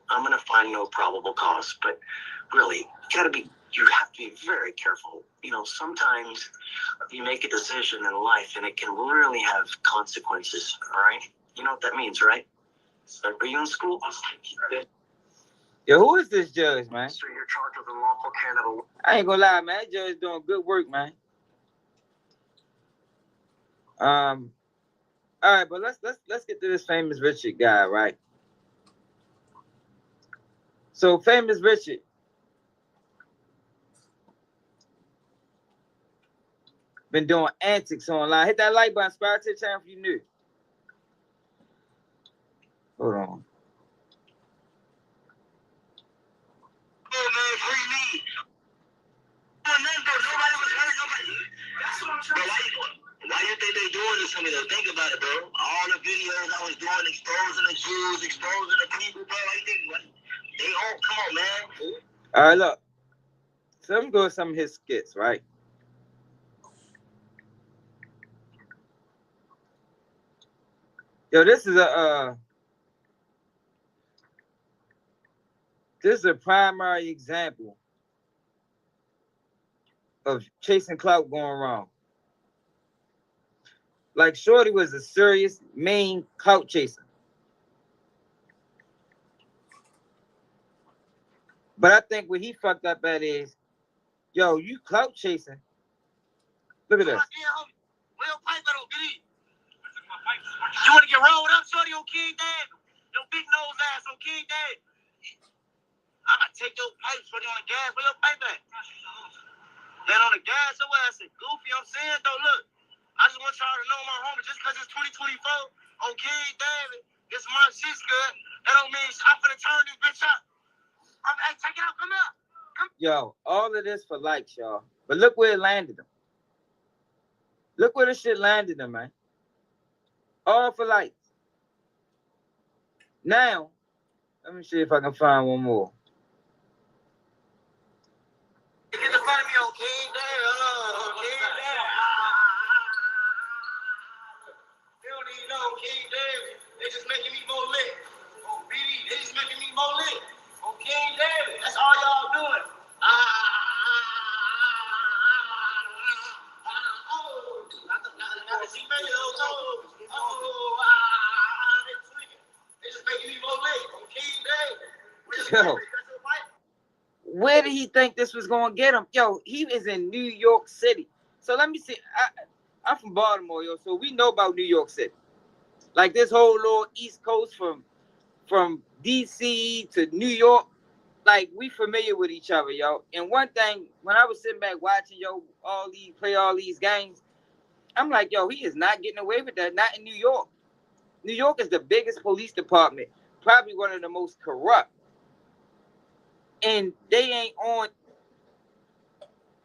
I'm going to find no probable cause, but really, you have to be very careful. You know, sometimes you make a decision in life and it can really have consequences, all right? You know what that means, right? Are you in school? Yo, who is this judge, man? So you're charged with unlawful carrying of a... I ain't gonna lie, man. That judge doing good work, man. All right, but let's get to this Famous Richard guy, right? So Famous Richard been doing antics online. Hit that like button, subscribe to the channel if you new. Hold on. Oh man, free me. Nobody was hurt, nobody. That's what I'm trying to say. Why do you think they doing this to me though? Think about it, bro. All the videos I was doing, exposing the Jews, exposing the people, bro. I think they all come on, man. All right, look. So let me go with some of his skits, right? Yo, this is a primary example of chasing clout going wrong. Like Shorty was a serious main clout chaser. But I think what he fucked up at is, yo, you clout chasing. Look at this. You want to get rolled up, Shorty, on King Dad? Your big nose ass on King Dad. I'm going to take your pipe, Shorty, on the gas. Where your pipe at? Then on the gas, your ass is goofy. I'm saying, though, look. I just want y'all to know my homie, just because it's 2024 on King David, this month shit's good. That don't mean I'm finna turn this bitch up. Hey, check it out, come up. Yo, all of this for likes, y'all. But look where it landed them. Look where this shit landed them, man. All for likes. Now, let me see if I can find one more. Get the front of me on King David. King David. They don't even know King David. They just making me more lit. On BD, they just making me more lit. On King David. That's all y'all doing. Yo, where did he think this was gonna get him? Yo, he is in New York City. So let me see. I'm from Baltimore, yo. So we know about New York City. Like this whole little East Coast from DC to New York. Like we familiar with each other, yo. And one thing, when I was sitting back watching play all these games, I'm like, yo, he is not getting away with that. Not in New York. New York is the biggest police department, probably one of the most corrupt. And they ain't on.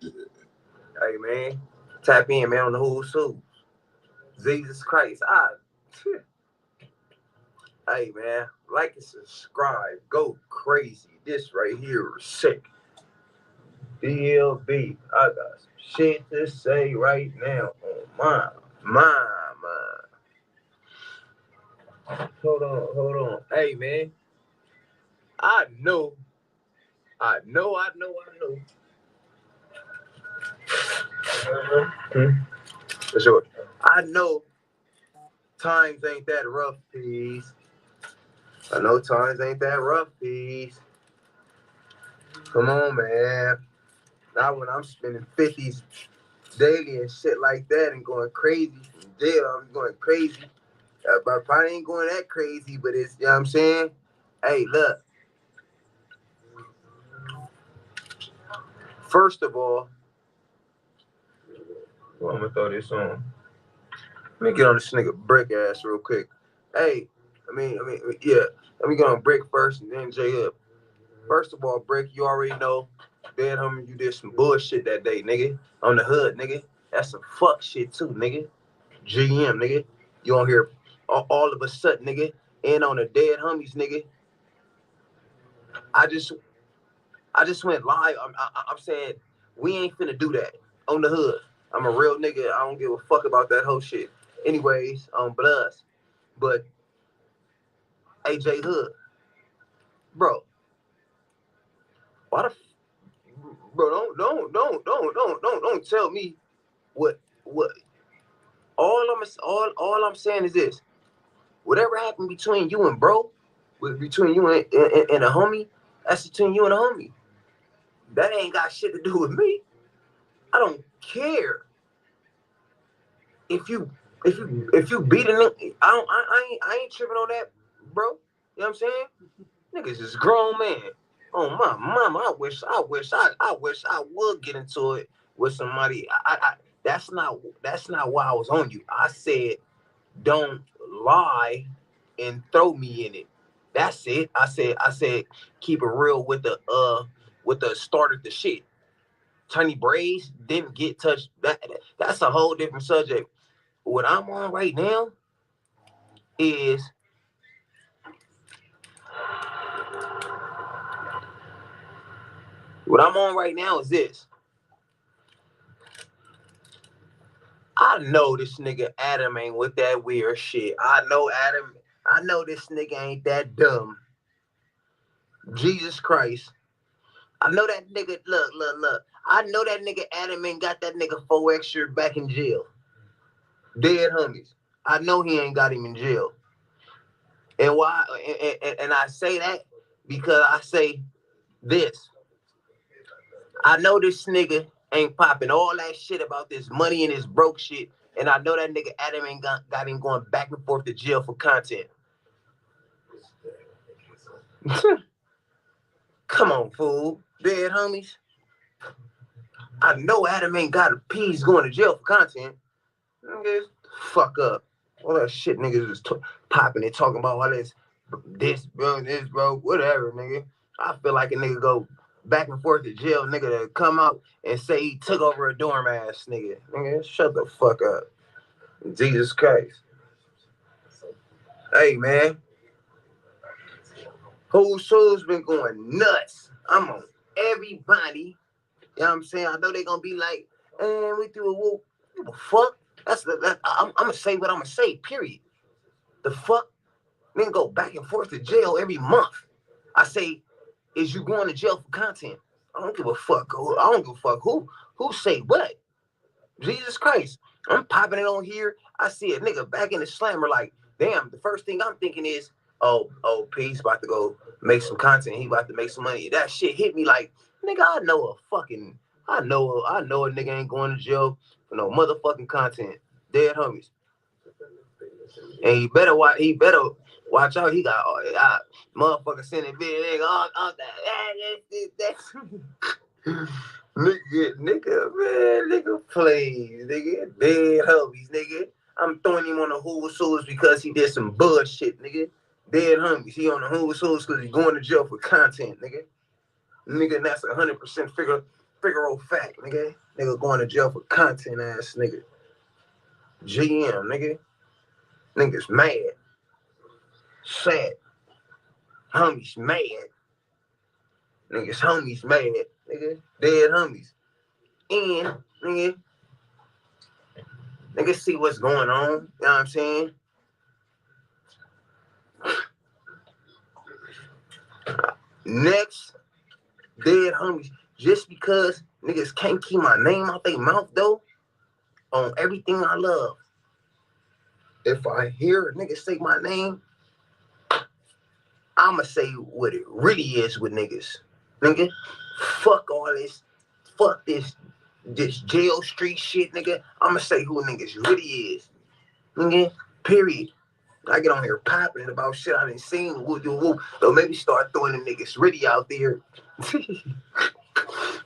Hey man, tap in, man, on the whole shoes. Jesus Christ, hey man, like and subscribe. Go crazy. This right here is sick. DLB, I got some shit to say right now on my mind. Hold on. Hey man, I know. For sure. I know times ain't that rough, peace. I know times ain't that rough, peace. Come on, man. Not when I'm spending 50s daily and shit like that and going crazy from jail. I'm going crazy. But probably ain't going that crazy, but it's, you know what I'm saying? Hey, look. First of all, well, I'm gonna throw this on. Let me get on this nigga Brick ass real quick. Hey, yeah. Let me get on Brick first and then J up. First of all, Brick, you already know, dead homie, you did some bullshit that day, nigga. On the hood, nigga. That's some fuck shit too, nigga. GM, nigga. You on here all of a sudden, nigga. And on the dead homies, nigga. I just went live. I'm saying we ain't finna do that on the hood. I'm a real nigga. I don't give a fuck about that whole shit. Anyways, Bloods. But AJ Hood, bro. Why the bro? Don't tell me what. All I'm saying is this: whatever happened between you and bro, between you and a homie, that's between you and a homie. That ain't got shit to do with me. I don't care if you beating them. I ain't tripping on that, bro. You know what I'm saying? Niggas is grown man. Oh my mama, I wish I would get into it with somebody. That's not why I was on you. I said don't lie and throw me in it. That's it. I said keep it real with the start of the shit. Tiny braids didn't get touched. That's a whole different subject. What I'm on right now is this. I know this nigga Adam ain't with that weird shit. I know this nigga ain't that dumb. Jesus Christ. I know that nigga, look. I know that nigga Adam ain't got that nigga 4 extra back in jail. Dead homies. I know he ain't got him in jail. And why? And I say that because I say this. I know this nigga ain't popping all that shit about this money and his broke shit. And I know that nigga Adam ain't got him going back and forth to jail for content. Come on, fool. Dead homies. I know Adam ain't got a piece going to jail for content. Niggas, fuck up. All that shit niggas is popping and talking about all this bro, whatever, nigga. I feel like a nigga go back and forth to jail, nigga, to come out and say he took over a dorm ass nigga. Nigga, shut the fuck up. Jesus Christ. Hey, man. Whole show's been going nuts. I'm on everybody. You know what I'm saying? I know they gonna be like, we threw a whoop. What the fuck? I'm gonna say what I'm gonna say, period. The fuck? Then go back and forth to jail every month. I say, is you going to jail for content? I don't give a fuck. I don't give a fuck who say what. Jesus Christ. I'm popping it on here. I see a nigga back in the slammer like, damn, the first thing I'm thinking is, oh, P's about to go make some content. He about to make some money. That shit hit me like, nigga, I know a nigga ain't going to jail for no motherfucking content. Dead homies. And he better watch out. He got motherfucker sending video. Nigga, please, nigga. Dead homies, nigga. I'm throwing him on the Hoover because he did some bullshit, nigga. Dead homies. He on the Hoover because he's going to jail for content, nigga. Nigga, that's 100% figure fact, nigga. Nigga going to jail for content ass nigga. GM, nigga. Niggas mad. Sad. Homies mad. Homies mad, nigga. Dead homies. And, nigga see what's going on. You know what I'm saying? Next, dead homies. Just because niggas can't keep my name out their mouth, though, on everything I love. If I hear a nigga say my name, I'ma say what it really is with niggas. Nigga, fuck all this. Fuck this jail street shit, nigga. I'ma say who niggas really is. Nigga, period. I get on here popping about shit I done seen. Woo. So maybe start throwing the niggas really out there.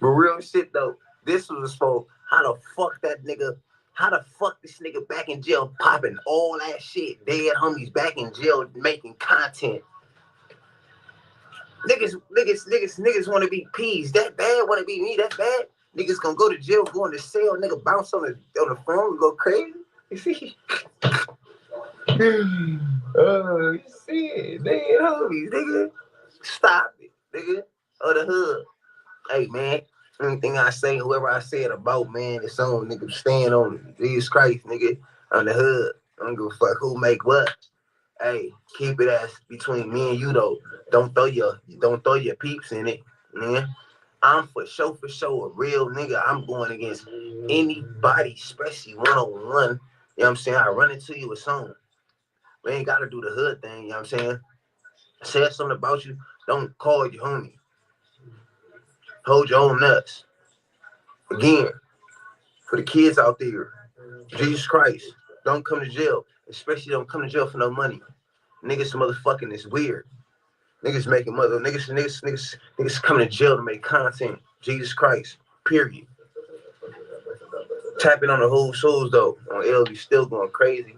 But real shit though, this was for how the fuck this nigga back in jail popping all that shit. Dead homies back in jail making content. Niggas want to be peas. That bad want to be me. That bad. Niggas gonna go to jail, go in the cell, nigga bounce on the phone and go crazy. You see? Oh shit, dead homies, nigga. Stop it, nigga. Or the hood. Hey man, anything I say, whoever I say it about, man, it's on, nigga. Stand on it. Jesus Christ, nigga. On the hood. I don't give a fuck who make what. Hey, keep it as between me and you though. Don't throw your peeps in it, man. I'm for sure a real nigga. I'm going against anybody, especially one-on-one. You know what I'm saying? I run into you with something. We ain't gotta do the hood thing, you know what I'm saying? Said something about you, don't call your homie. Hold your own nuts. Again, for the kids out there, Jesus Christ, don't come to jail. Especially don't come to jail for no money. Niggas motherfucking is weird. Niggas making niggas coming to jail to make content. Jesus Christ, period. Tapping on the whole souls though. On LB still going crazy.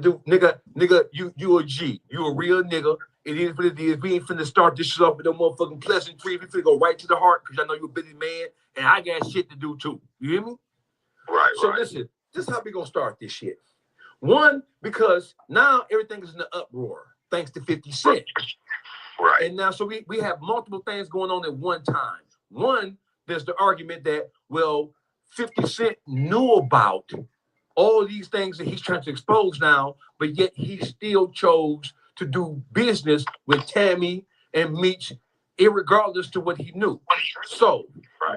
Dude, nigga, you a G. You a real nigga. It is what it is. We ain't finna start this shit off with no motherfucking pleasantries. We finna go right to the heart because I know you're a busy man and I got shit to do too. You hear me? Right. So listen, this is how we gonna start this shit. One, because now everything is in the uproar thanks to 50 Cent. Right. And now, so we have multiple things going on at one time. One, there's the argument that, well, 50 Cent knew about all these things that he's trying to expose now, but yet he still chose to do business with Tammy and Meech, irregardless to what he knew. So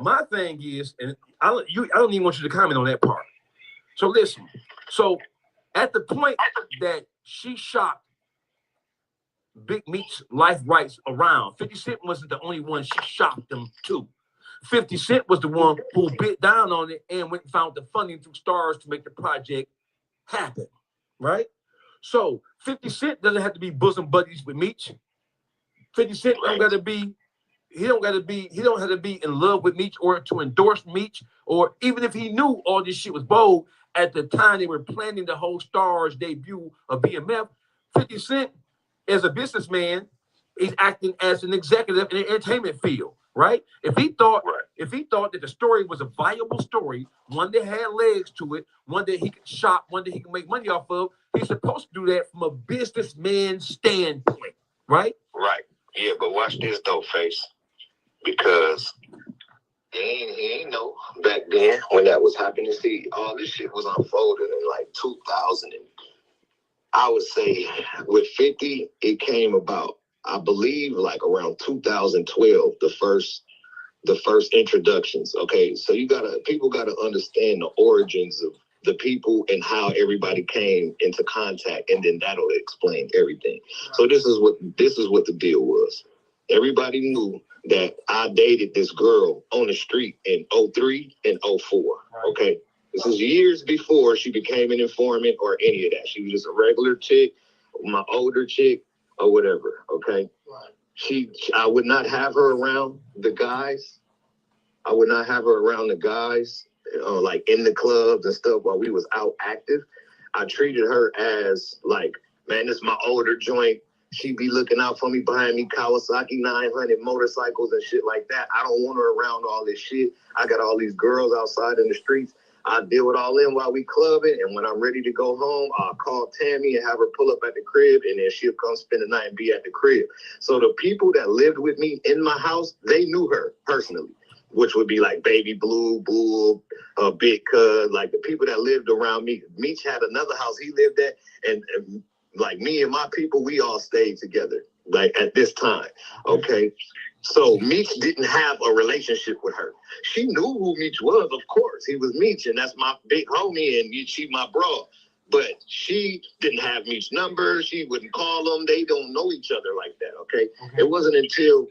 my thing is, and I don't even want you to comment on that part. So listen, so at the point that she shopped Big Meech's life rights around, 50 Cent wasn't the only one she shopped them to. 50 Cent was the one who bit down on it and went and found the funding through Stars to make the project happen, right? So 50 Cent doesn't have to be bosom buddies with Meech. 50 Cent don't have to be in love with Meech or to endorse Meech, or even if he knew all this shit was bold at the time they were planning the whole Stars debut of BMF. 50 Cent, as a businessman, he's acting as an executive in the entertainment field, right? If he thought that the story was a viable story, one that had legs to it, one that he could shop, one that he can make money off of, he's supposed to do that from a businessman standpoint, right? Right. Yeah, but watch this though, Face. Because he ain't know back then when that was happening. See, all this shit was unfolded in like 2000. And I would say with 50, it came about, I believe, like around 2012, the first introductions. Okay, so people gotta understand the origins of the people and how everybody came into contact, and then that'll explain everything. So this is what the deal was. Everybody knew that I dated this girl on the street in 03 and 04. Okay, this is years before she became an informant or any of that. She was just a regular chick, my older chick, or whatever. Okay, I would not have her around the guys. like in the clubs and stuff while we was out active, I treated her as like, man, this is my older joint. She be looking out for me behind me, Kawasaki 900 motorcycles and shit like that. I don't want her around all this shit. I got all these girls outside in the streets. I deal it all in while we clubbing, and when I'm ready to go home, I'll call Tammy and have her pull up at the crib, and then she'll come spend the night and be at the crib. So the people that lived with me in my house, they knew her personally, which would be like Baby Blue, Bull, Big Cuz, like the people that lived around me. Meech had another house he lived at, and like me and my people, we all stayed together, like at this time, okay? So Meech didn't have a relationship with her. She knew who Meech was, of course. He was Meech, and that's my big homie, and she my bro. But she didn't have Meech's number. She wouldn't call him. They don't know each other like that, okay? It wasn't until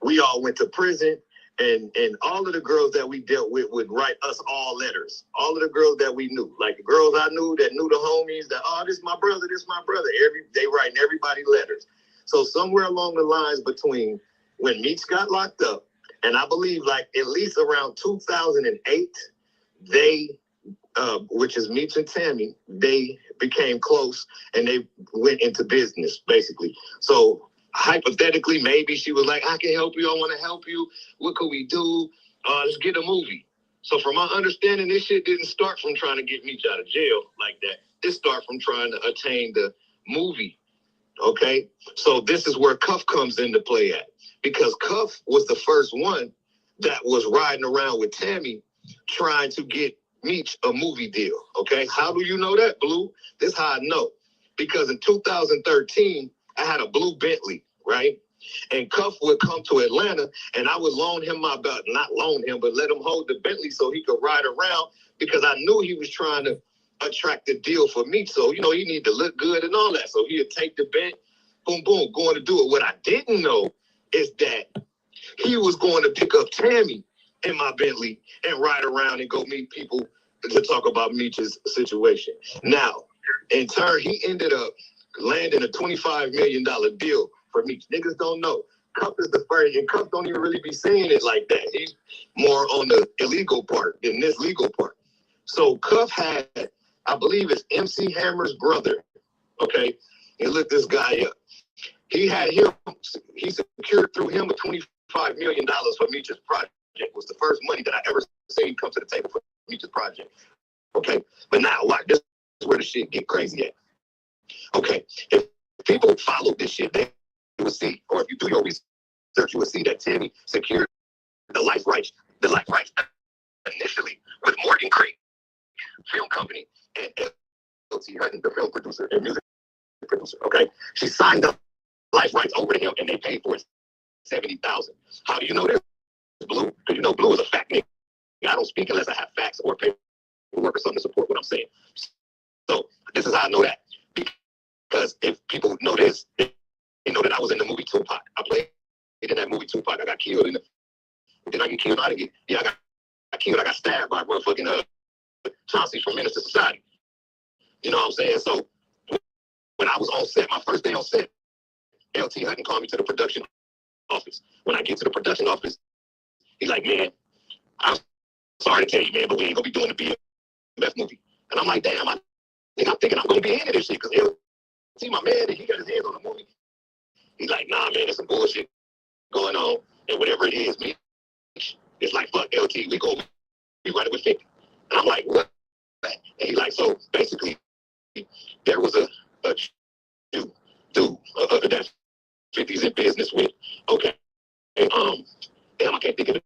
we all went to prison, and all of the girls that we dealt with would write us all letters. All of the girls that we knew, like the girls I knew that knew the homies, that, oh, this is my brother, this is my brother. They writing everybody letters. So somewhere along the lines between when Meech got locked up, and I believe like at least around 2008, they, which is Meech and Tammy, they became close and they went into business basically. So hypothetically, maybe she was like, I can help you, I want to help you. What could we do? Let's get a movie. So from my understanding, this shit didn't start from trying to get Meech out of jail like that. It started from trying to attain the movie. Okay, so this is where Cuff comes into play at. Because Cuff was the first one that was riding around with Tammy trying to get Meech a movie deal, okay? How do you know that, Blue? This is how I know. Because in 2013, I had a blue Bentley, right? And Cuff would come to Atlanta, and I would loan him my belt. Not loan him, but let him hold the Bentley so he could ride around because I knew he was trying to attract a deal for Meech. So, you know, he needed to look good and all that. So he'd take the Bent, boom, boom, going to do it. What I didn't know is that he was going to pick up Tammy in my Bentley and ride around and go meet people to talk about Meech's situation. Now, in turn, he ended up landing a $25 million deal for Meech. Niggas don't know. Cuff is the first, and Cuff don't even really be saying it like that. He's more on the illegal part than this legal part. So Cuff had, I believe it's MC Hammer's brother, okay? And look this guy up. He had him, he secured through him a $25 million for Meech's project. It was the first money that I ever seen come to the table for Meech's project. Okay, but now watch, this is where the shit get crazy at. Okay, if people follow this shit, they will see, or if you do your research, you will see that Tammy secured the life rights initially with Morgan Creek Film Company and LT Hutton, the film producer and music producer. Okay, she signed up life rights over to him, and they paid for it $70,000. How do you know this, Blue? Because you know Blue is a fact nigga. I don't speak unless I have facts or paperwork or something to support what I'm saying. So this is how I know that. Because if people know this, they know that I was in the movie Tupac. I played in that movie Tupac. I got killed in the. Did I get killed? I got killed. I got stabbed by motherfucking Chauncey from Minister Society. You know what I'm saying? So when I was on set, my first day on set, LT Hutton called me to the production office. When I get to the production office, he's like, man, I'm sorry to tell you, man, but we ain't gonna be doing the BMF movie. And I'm like, damn, I'm thinking I'm gonna be into this shit because LT, my man, he got his hands on the movie. He's like, nah, man, there's some bullshit going on, and whatever it is, man, it's like, fuck LT, we run it with 50. And I'm like, what? And he's like, so basically, there was a dude that 50's in business with, okay, and, damn, I can't think of the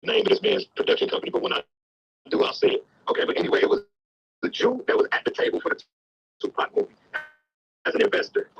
name of this man's production company, but when I do, I'll say it. Okay, but anyway, it was the Jew that was at the table for the Tupac movie as an investor.